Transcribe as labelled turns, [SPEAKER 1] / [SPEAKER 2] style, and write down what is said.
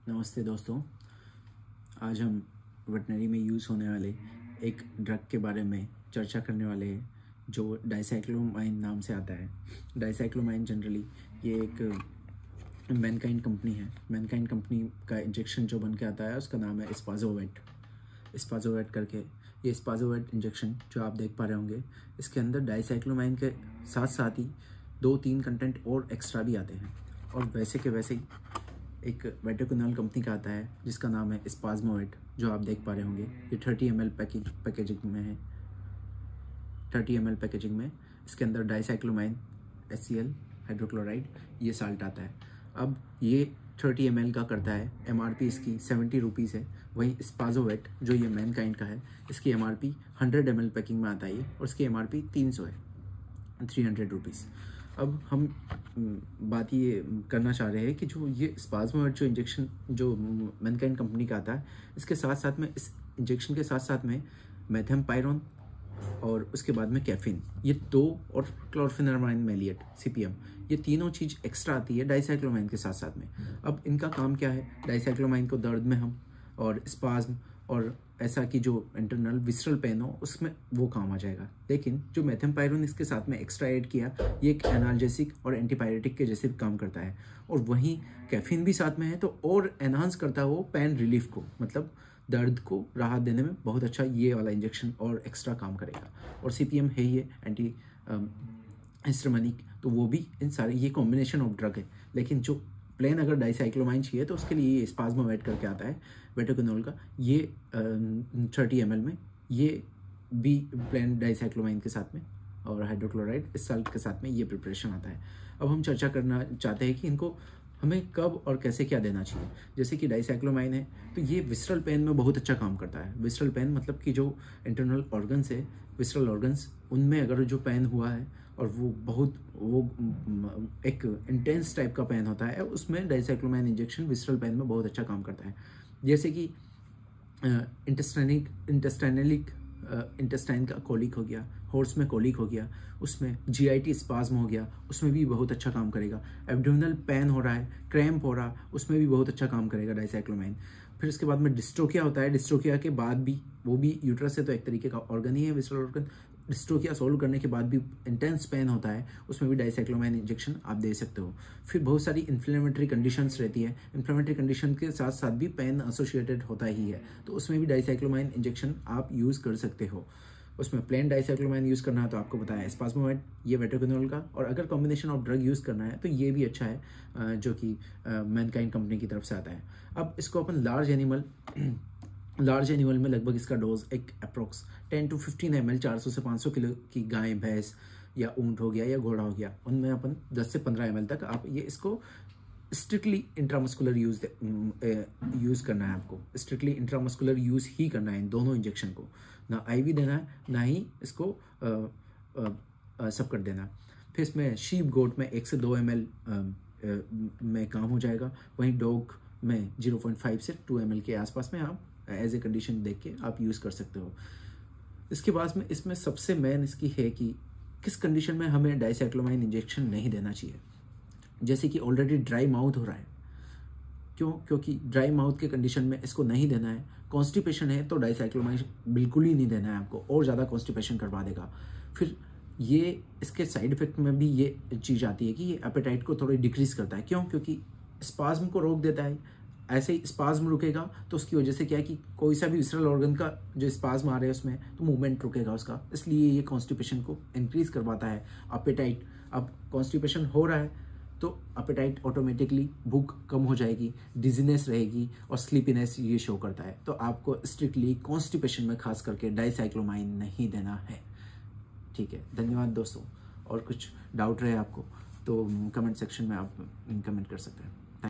[SPEAKER 1] नमस्ते दोस्तों, आज हम वेटनरी में यूज़ होने वाले एक ड्रग के बारे में चर्चा करने वाले हैं जो डाइसाइक्लोमाइन नाम से आता है। डाइसाइक्लोमाइन जनरली ये एक मैनकाइंड कंपनी है। मैनकाइंड कंपनी का इंजेक्शन जो बन के आता है उसका नाम है स्पाजोवेट करके। ये स्पाजोवेट इंजेक्शन जो आप देख पा रहे होंगे, इसके अंदर डाइसाइक्लोमाइन के साथ साथ ही 2-3 कंटेंट और एक्स्ट्रा भी आते हैं। और वैसे के वैसे ही एक वेटोकोनल कंपनी का आता है जिसका नाम है स्पाजमोवेट, जो आप देख पा रहे होंगे। ये 30 ml पैकेजिंग में है। 30 ml पैकेजिंग में इसके अंदर डाइसाइक्लोमाइन, HCl, हाइड्रोक्लोराइड, ये साल्ट आता है। अब ये 30 ml का करता है, MRP इसकी 70 रुपीज़ है। वहीं स्पाजोवेट जो ये मैनकाइंड का है, इसकी MRP 100 ml पैकिंग में आता है और इसकी MRP 300 है, 300 रुपीज़। अब हम बात ये करना चाह रहे हैं कि जो ये स्पाजमोवेट जो इंजेक्शन जो मैनकाइंड कंपनी का आता है, इसके साथ साथ में, इस इंजेक्शन के साथ साथ में मेथेम्पायरोन और उसके बाद में कैफीन, ये 2 और क्लोरफेनामाइन मैलिएट CPM, ये तीनों चीज़ एक्स्ट्रा आती है डाइसाइक्लोमाइन के साथ साथ में। अब इनका काम क्या है? डाइसाइक्लोमाइन को दर्द में हम और स्पाज्म और ऐसा कि जो इंटरनल विसरल पेन हो उसमें वो काम आ जाएगा। लेकिन जो मेथेम्पायरोन इसके साथ में एक्स्ट्रा ऐड किया, ये एक एनाल्जेसिक और एंटीपायरेटिक के जैसे काम करता है। और वहीं कैफीन भी साथ में है तो और एनहांस करता है वो पेन रिलीफ को, मतलब दर्द को राहत देने में बहुत अच्छा ये वाला इंजेक्शन और एक्स्ट्रा काम करेगा। और CPM है ही एंटी हिस्टामिनिक, तो वो भी इन सारे ये कॉम्बिनेशन ऑफ ड्रग है। लेकिन जो प्लेन अगर डाइसाइक्लोमाइन चाहिए तो उसके लिए ये स्पाजमोवेट करके आता है वेटोकोनोल का, ये 30 ml में, ये भी प्लेन डाइसाइक्लोमाइन के साथ में और हाइड्रोक्लोराइड इस साल्ट के साथ में ये प्रिपरेशन आता है। अब हम चर्चा करना चाहते हैं कि इनको हमें कब और कैसे क्या देना चाहिए। जैसे कि डाइसाइक्लोमाइन है तो ये विसरल पेन में बहुत अच्छा काम करता है। विसरल पेन मतलब कि जो इंटरनल ऑर्गन्स है, विसरल ऑर्गन्स, उनमें अगर जो पेन हुआ है और वो एक इंटेंस टाइप का पेन होता है, उसमें डाइसाइक्लोमाइन इंजेक्शन विसरल पेन में बहुत अच्छा काम करता है। जैसे कि इंटेस्टाइन का कोलिक हो गया, हॉर्स में कोलिक हो गया, उसमें GIT स्पाज्म हो गया, उसमें भी बहुत अच्छा काम करेगा। एब्डोमिनल पेन हो रहा है, क्रैम्प हो रहा, उसमें भी बहुत अच्छा काम करेगा डाइसाइक्लोमाइन। फिर उसके बाद में डिस्ट्रोकिया होता है, डिस्ट्रोकिया के बाद भी, वो भी यूट्रस से तो एक तरीके का ऑर्गन ही है, विसरल ऑर्गन। डिस्ट्रोकिया सॉल्व करने के बाद भी इंटेंस पेन होता है, उसमें भी डाइसाइक्लोमाइन इंजेक्शन आप दे सकते हो। फिर बहुत सारी इन्फ्लेमेटरी कंडीशंस रहती है, इन्फ्लेमेटरी कंडीशन के साथ साथ भी पेन एसोसिएटेड होता ही है, तो उसमें भी डाइसाइक्लोमाइन इंजेक्शन आप यूज़ कर सकते हो। उसमें प्लेन डाइसाइक्लोमाइन यूज़ करना है तो आपको बताया स्पाजमोवेट, ये वेटोकोनोल का, और अगर कॉम्बिनेशन ऑफ ड्रग यूज़ करना है तो ये भी अच्छा है जो कि मैनकाइंड कंपनी की तरफ से आता है। अब इसको अपन लार्ज एनिमल में लगभग इसका डोज एक अप्रोक्स 10 to 15 ml, 400 से 500 किलो की गाय, भैंस या ऊंट हो गया या घोड़ा हो गया, उनमें अपन 10 से 15 ml तक आप ये इसको स्ट्रिक्टली इंट्रामस्कुलर यूज़ करना है। आपको स्ट्रिक्टली इंट्रामस्कुलर यूज़ ही करना है इन दोनों इंजेक्शन को, ना IV देना है ना ही इसको सब कर देना। फिर इसमें शीप गोट में 1 से 2 ml में काम हो जाएगा। वहीं डॉग में 0.5 से 2 ml के आसपास में आप एज ए कंडीशन देख के आप यूज़ कर सकते हो। इसके बाद में इसमें सबसे मेन इसकी है कि किस कंडीशन में हमें डाइसाइक्लोमाइन इंजेक्शन नहीं देना चाहिए। जैसे कि ऑलरेडी ड्राई माउथ हो रहा है, क्योंकि ड्राई माउथ के कंडीशन में इसको नहीं देना है। कॉन्स्टिपेशन है तो डाइसाइक्लोमाइन बिल्कुल ही नहीं देना है आपको, और ज़्यादा कॉन्स्टिपेशन करवा देगा। फिर ये इसके साइड इफेक्ट में भी ये चीज़ आती है कि ये एपेटाइट को थोड़ी डिक्रीज करता है। क्योंकि स्पाज्म को रोक देता है। ऐसे ही स्पाज्म रुकेगा तो उसकी वजह से क्या है कि कोई सा भी विसरल ऑर्गन का जो स्पाज्म आ रहा है उसमें तो मूवमेंट रुकेगा उसका, इसलिए ये कॉन्स्टिपेशन को इंक्रीज करवाता है। एपेटाइट, अब कॉन्स्टिपेशन हो रहा है तो एपेटाइट ऑटोमेटिकली, भूख कम हो जाएगी, डिजीनेस रहेगी और स्लीपीनेस ये शो करता है। तो आपको स्ट्रिक्टली कॉन्स्टिपेशन में खास करके डाइसाइक्लोमाइन नहीं देना है। ठीक है, धन्यवाद दोस्तों। और कुछ डाउट रहे आपको तो कमेंट सेक्शन में आप कमेंट कर सकते हैं।